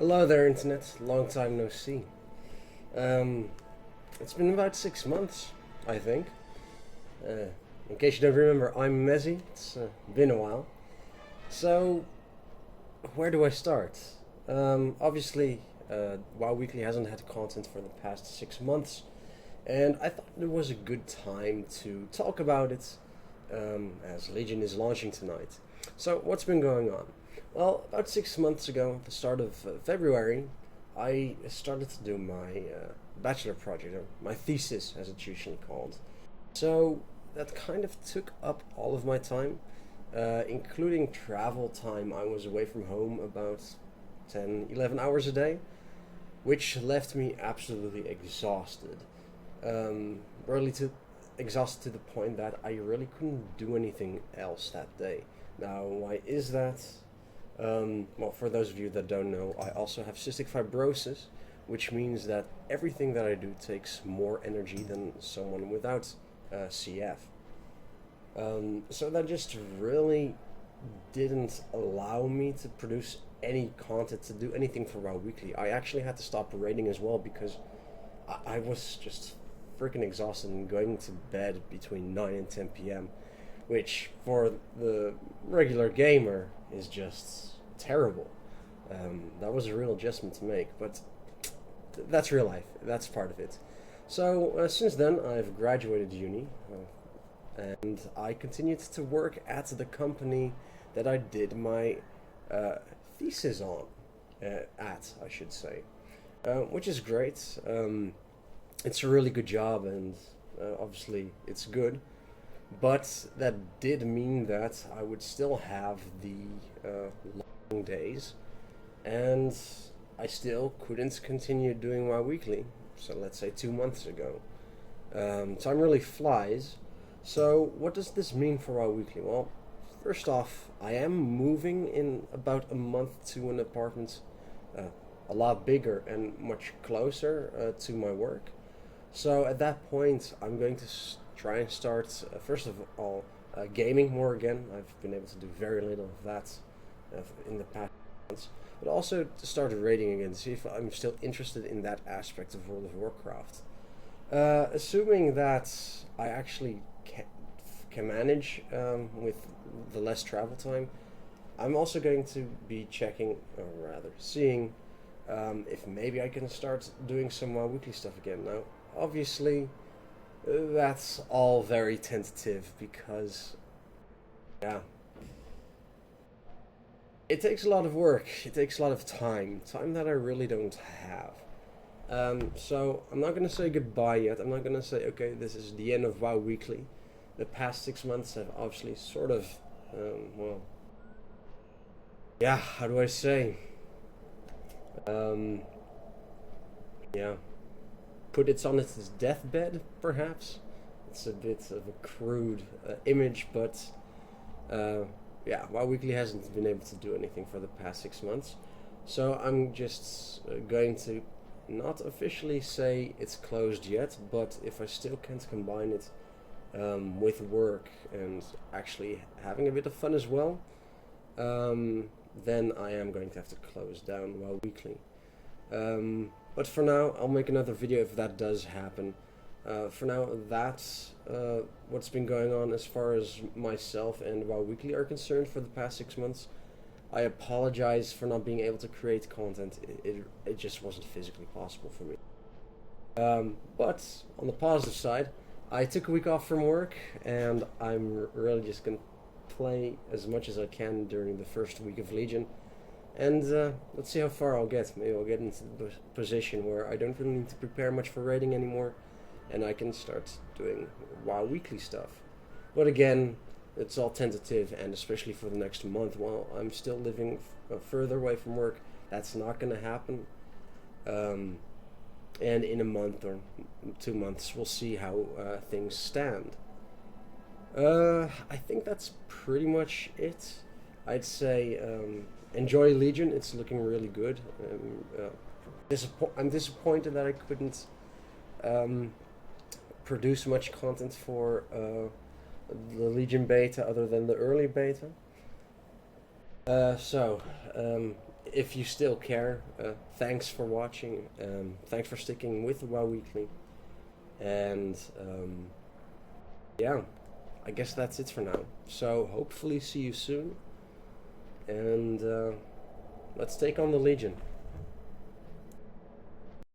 Hello there, Internet. Long time no see. Um, it's been about 6 months, I think. In case you don't remember, I'm Mezzy. It's been a while. So, where do I start? Obviously, WoW Weekly hasn't had content for the past 6 months, and I thought it was a good time to talk about it, as Legion is launching tonight. So, what's been going on? Well, about 6 months ago, at the start of February, I started to do my bachelor project, or my thesis, as it's usually called. So that kind of took up all of my time, including travel time. I was away from home about 10, 11 hours a day, which left me absolutely exhausted. Really to exhausted to the point that I really couldn't do anything else that day. Now, why is that? Well, for those of you that don't know, I also have cystic fibrosis, which means that everything that I do takes more energy than someone without CF. So that just really didn't allow me to produce any content, to do anything for WoW Weekly. I actually had to stop raiding as well because I was just freaking exhausted and going to bed between 9 and 10 p.m., which for the regular gamer is just terrible. That was a real adjustment to make, but that's real life. That's part of it. So since then, I've graduated uni, and I continued to work at the company that I did my uh, thesis on, I should say, which is great. It's a really good job, and obviously it's good. But that did mean that I would still have the long days, and I still couldn't continue doing my weekly. So let's say 2 months ago. Time really flies. So what does this mean for our weekly? Well, first off, I am moving in about a month to an apartment uh, a lot bigger and much closer to my work. So at that point, I'm going to try and start, first of all, gaming more again. I've been able to do very little of that in the past months. But also to start raiding again, to see if I'm still interested in that aspect of World of Warcraft. Assuming that I actually can manage with the less travel time, I'm also going to be checking, or rather seeing, if maybe I can start doing some weekly stuff again. Now, obviously, that's all very tentative because, yeah, it takes a lot of work. It takes a lot of time that I really don't have. So I'm not gonna say goodbye yet. I'm not gonna say, okay, this is the end of WoW Weekly. The past 6 months have obviously sort of, well, yeah, how do I say? Um, yeah, put it on its deathbed, perhaps. It's a bit of a crude image, but yeah, WoW Weekly hasn't been able to do anything for the past 6 months. So I'm just going to not officially say it's closed yet, but if I still can't combine it with work and actually having a bit of fun as well, then I am going to have to close down WoW Weekly. But for now, I'll make another video if that does happen. For now, that's what's been going on as far as myself and WoW Weekly are concerned for the past 6 months. I apologize for not being able to create content. It just wasn't physically possible for me. But on the positive side, I took a week off from work, and I'm really just going to play as much as I can during the first week of Legion. And let's see how far I'll get. Maybe I'll get into the position where I don't really need to prepare much for raiding anymore, and I can start doing WoW Weekly stuff. But again, it's all tentative, and especially for the next month, while I'm still living further away from work, that's not going to happen. And in a month or 2 months, we'll see how things stand. I think that's pretty much it. I'd say enjoy Legion. It's looking really good. I'm disappointed that I couldn't produce much content for the Legion beta other than the early beta. So if you still care, thanks for watching. Thanks for sticking with the WoW Weekly. And yeah, I guess that's it for now. So hopefully see you soon. And let's take on the Legion.